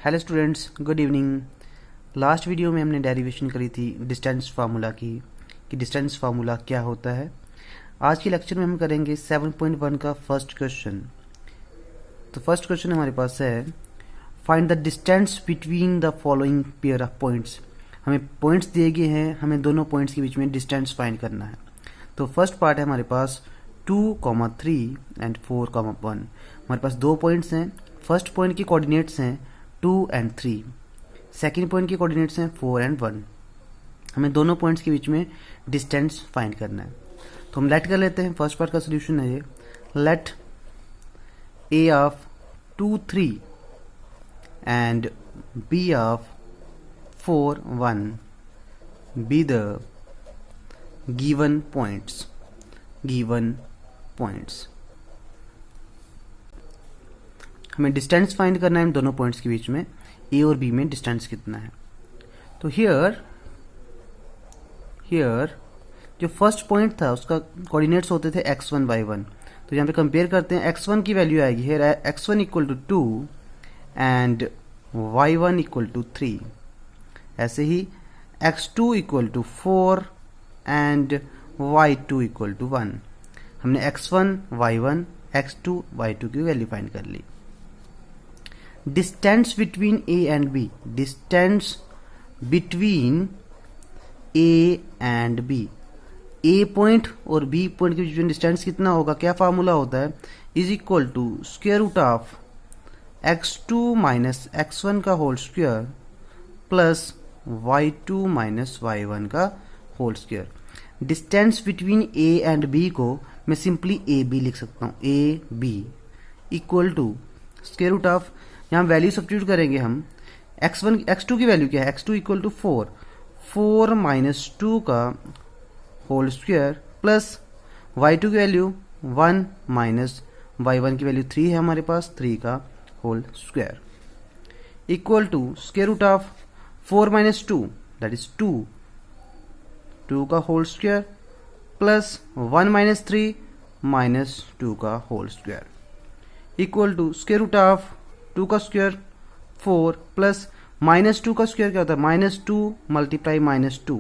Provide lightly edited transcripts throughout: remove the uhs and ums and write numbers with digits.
Hello students, good evening. Last video में हमने derivation करी थी डिस्टेंस फार्मूला की कि डिस्टेंस फार्मूला क्या होता है। आज के लेक्चर में हम करेंगे 7.1 का फर्स्ट क्वेश्चन। तो फर्स्ट क्वेश्चन हमारे पास है, find the distance between the following pair of points. हमें पॉइंट्स दिए गए हैं, हमें दोनों पॉइंट्स के बीच में डिस्टेंस फाइंड करना है। तो फर्स्ट पार्ट है हमारे पास 2,3 एंड 4,1। हमारे पास दो पॉइंट्स हैं। फर्स्ट पॉइंट के कोऑर्डिनेट्स हैं 2 एंड 3, सेकेंड पॉइंट के कोऑर्डिनेट्स हैं 4 एंड 1। हमें दोनों पॉइंट्स के बीच में डिस्टेंस फाइंड करना है। तो हम लेट कर लेते हैं। फर्स्ट पार्ट का सोल्यूशन है ये, let A of 2, 3 and B of 4, 1 B the given points. हमें डिस्टेंस फाइंड करना है इन दोनों पॉइंट्स के बीच में, ए और बी में डिस्टेंस कितना है। तो हियर जो फर्स्ट पॉइंट था उसका कोऑर्डिनेट्स होते थे x1 y1। तो यहाँ पे कंपेयर करते हैं, x1 की वैल्यू आएगी here x1 equal to 2 and y1 equal to 3। ऐसे ही x2 equal to 4 and y2 equal to 1। हमने x1 y1 x2 y2 की वैल्यू फाइंड कर ली। Distance between A and B, distance between A and B, A point और B point के बीच में डिस्टेंस कितना होगा, क्या फार्मूला होता है, is equal to square root of x2 minus x1 का whole square plus y2 minus y1 का whole square. Distance between A and B को मैं सिंपली ए बी लिख सकता हूँ, A B equal to square root of, यहाँ value substitute करेंगे हम। x1 x2 की वैल्यू क्या है, x2 इक्वल टू 4 माइनस 2 का होल स्क्वायर प्लस y2 की वैल्यू 1 माइनस y1 की वैल्यू 3 है हमारे पास, 3 का whole square equal to square root of 4 minus 2 that is 2 का whole square plus 1 minus 3 minus 2 का whole square equal to square root of 2 का स्क्वायर 4 प्लस माइनस 2 का स्क्वायर क्या होता है, माइनस 2 मल्टीप्लाई माइनस 2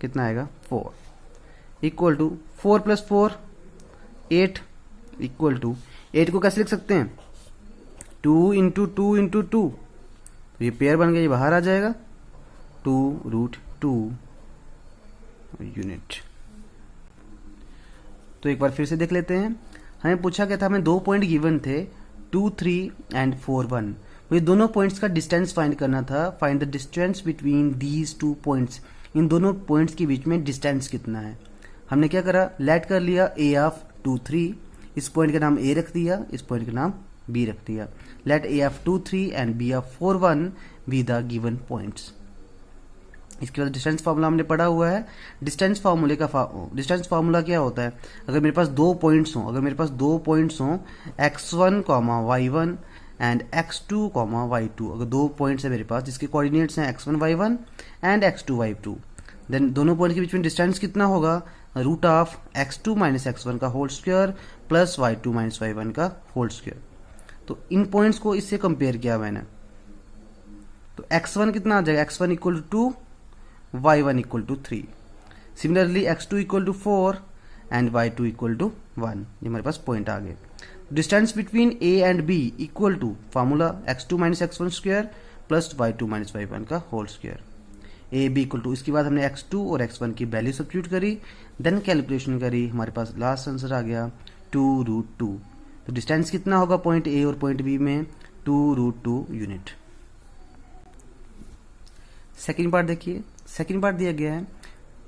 कितना आएगा 4 equal to 4 plus 4 8 equal to 8 को कैसे लिख सकते हैं, 2 इंटू 2 इंटू 2। तो ये पेयर बन गया, ये बाहर आ जाएगा 2√2 यूनिट। तो एक बार फिर से देख लेते हैं। हमें पूछा गया था, हमें दो पॉइंट गिवन थे 2, 3 एंड 4, 1। ये दोनों पॉइंट्स का डिस्टेंस फाइंड करना था। Find the distance between these two points, इन दोनों पॉइंट्स के बीच में डिस्टेंस कितना है। हमने क्या करा, लेट कर लिया ए ऑफ 2, 3, इस पॉइंट का नाम ए रख दिया, इस पॉइंट का नाम बी रख दिया। Let A of 2, 3 and B of 4, 1 B the given points. इसके बाद डिस्टेंस फार्मूला हमने पढ़ा हुआ है। डिस्टेंस फार्मूला क्या होता है, अगर मेरे पास दो पॉइंट्स हों x1 y1 and x2 y2, अगर दो पॉइंट्स है मेरे पास जिसके कोऑर्डिनेट्स हैं x1 y1 and x2 y2, then दोनों पॉइंट के बीच में डिस्टेंस कितना होगा, root of x2 minus x1 का whole square plus y2 minus y1 का होल स्क्वायर। तो इन पॉइंट्स को इससे कंपेयर किया मैंने, तो x1 कितना आ जाएगा, x1 equal to 2 y1 equal to 3। Similarly x2 equal to 4 and y2 equal to 1। ये हमारे पास पॉइंट आ गए। Distance between a and b equal to formula x2 minus x1 square plus y2 minus y1 का whole square, A B equal to, इसके बाद हमने x2 और x1 की वैल्यू सब्स्टिट्यूट करी, देन कैलकुलेशन करी, हमारे पास लास्ट आंसर आ गया 2√2। तो डिस्टेंस कितना होगा पॉइंट ए और पॉइंट बी में, 2√2 यूनिट। सेकेंड पार्ट देखिए, सेकेंड पार्ट दिया गया है,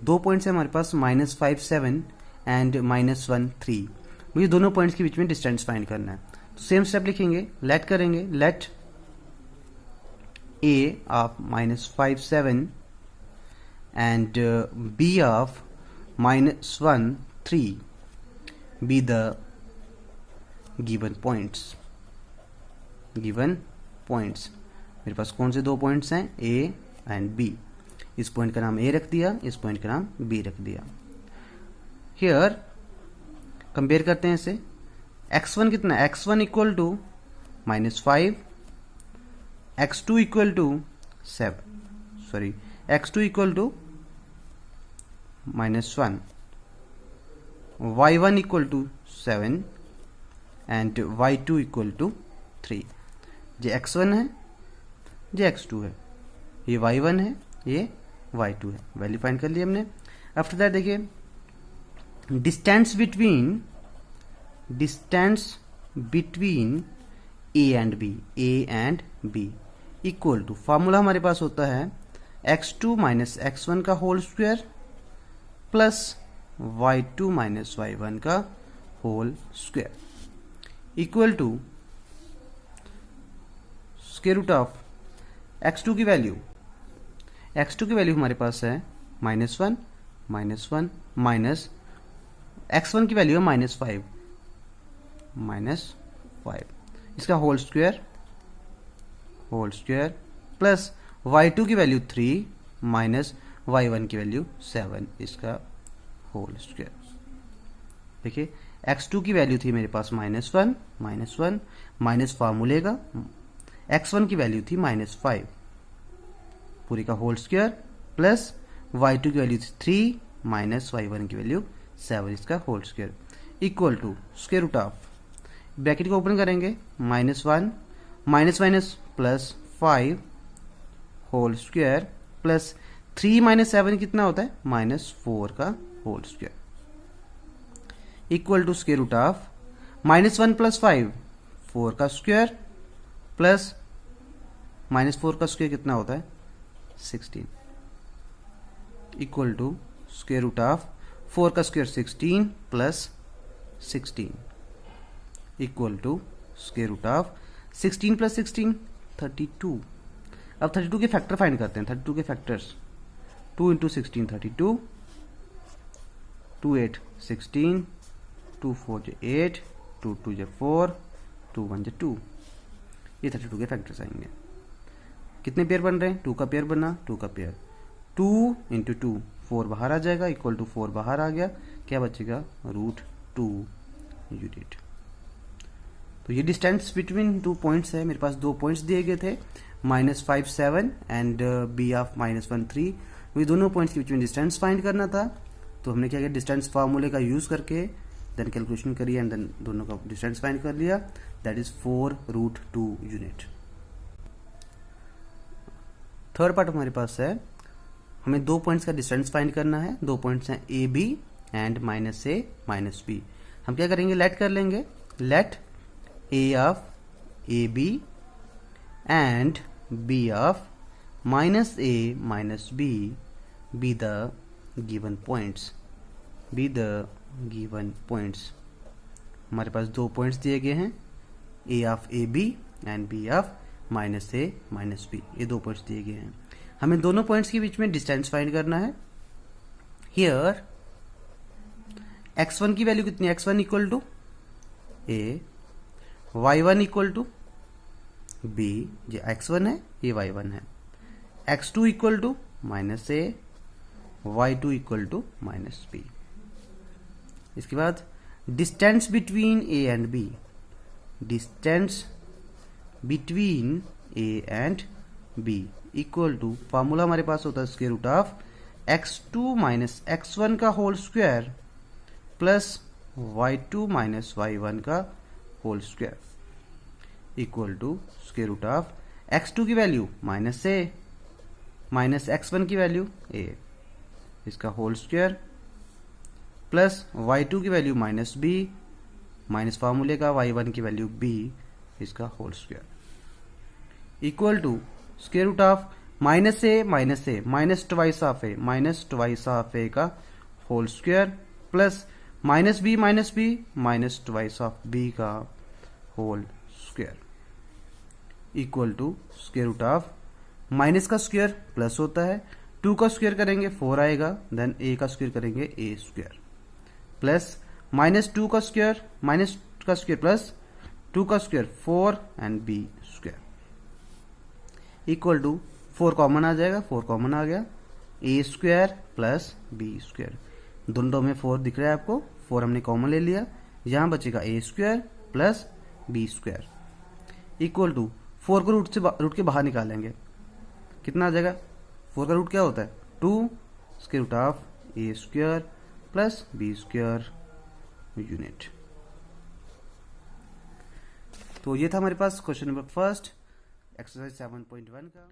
दो पॉइंट्स है हमारे पास -5, 7 एंड -1, 3। मुझे दोनों पॉइंट्स के बीच में डिस्टेंस फाइंड करना है। तो सेम स्टेप लिखेंगे, लेट करेंगे, let A of -5, 7 and B of -1, 3 be the given points. मेरे पास कौन से दो पॉइंट्स हैं, ए एंड बी। इस पॉइंट का नाम ए रख दिया, इस पॉइंट का नाम बी रख दिया। हियर कंपेयर करते हैं इसे, x1 कितना है, x1 equal to -5 x2 equal to x2 equal to -1, y1 equal to 7 and y2 equal to 3। ये x1 है, ये x2 है, ये y1 है, ये y2 है। वैल्यू फाइंड कर ली हमने। आफ्टर दैट देखिए distance between a and b equal to, formula हमारे पास होता है x2 माइनस x1 का whole square plus y2 minus y1 का whole square equal to square root of x2 की वैल्यू हमारे पास है -1 माइनस x1 की वैल्यू है -5 इसका होल स्क्वायर प्लस y2 की वैल्यू 3 माइनस y1 की वैल्यू 7 इसका होल स्क्वायर। देखिए x2 की वैल्यू थी मेरे पास -1 माइनस फार्मूले का, x1 की वैल्यू थी -5 पूरी का होल स्क्वायर प्लस y2 की वैल्यू थी 3 माइनस y1 की वैल्यू 7 इसका whole square equal to square root of, bracket को ओपन करेंगे, -1 minus plus 5 whole square plus 3 minus 7 कितना होता है -4 का whole square equal to square root of -1 plus 5 4 का स्क्वायर प्लस -4 का स्क्वायर कितना होता है 16 equal to square root of 4 का square 16 plus 16 equal to square root of 16 plus 16 32। अब 32 के फैक्टर फाइंड करते हैं। 32 के फैक्टर्स 2 इंटू 16 32, 2 8 16, 2 4 8, 2 2 4, 2 1 2। ये 32 के फैक्टर्स आएंगे। कितने पेयर बन रहे हैं? 2 का पेयर बना, 2 का पेयर 2 इंटू 2 4 बाहर आ जाएगा इक्वल टू 4 बाहर आ गया, क्या बचेगा √2 यूनिट। तो ये डिस्टेंस बिटवीन 2 पॉइंट्स है। मेरे पास 2 पॉइंट्स दिए गए थे -5 7 एंड b ऑफ -1 3। ये दोनों पॉइंट्स के बीच में डिस्टेंस फाइंड करना था, तो हमने क्या किया डिस्टेंस फार्मूले का यूज करके देन कैलकुलेशन करी एंड देन दोनों का डिस्टेंस फाइंड कर लिया, that is 4√2 unit. Third part हमारे पास है, हमें 2 पॉइंट्स का डिस्टेंस फाइंड करना है। 2 पॉइंट्स हैं A B and -a -b। हम क्या करेंगे लेट कर लेंगे, let a of AB and B of -a -b be the given points। हमारे पास 2 पॉइंट्स दिए गए हैं, a of AB and B of -a -b। ये 2 पॉइंट्स दिए गए हैं, हमें दोनों पॉइंट्स के बीच में डिस्टेंस फाइंड करना है। हियर x1 की वैल्यू कितनी है, x1 equal to a, y1 equal to b, ये x1 है ये y1 है, x2 equal to -a, y2 equal to -b। इसके बाद distance between a and b, distance between a and b equal to, formula हमारे पास होता है square root of x2 minus x1 का whole square plus y2 minus y1 का whole square equal to square root of x2 की value -a minus x1 की value a इसका whole square plus y2 की वैल्यू -b माइनस फार्मूले का y1 की value b इसका whole square equal to square root of -a minus twice of a का whole square plus -b minus twice of b का whole square equal to square root of minus का square plus होता है, 2 का square करेंगे 4 आएगा, then a का square करेंगे a स्क्वायर प्लस -2 का स्क्वायर प्लस 2 का square 4 and b square equal to 4 common आ जाएगा, 4 कॉमन आ गया, a square plus b square, दोनों में 4 दिख रहा है आपको, 4 हमने कॉमन ले लिया, यहां बचेगा a square plus b square equal to 4 को रूट के बाहर निकालेंगे, कितना आ जाएगा? 4 का रूट क्या होता है? 2 square root of a square plus b square unit. तो ये था हमारे पास क्वेश्चन नंबर फर्स्ट एक्सरसाइज 7.1 का।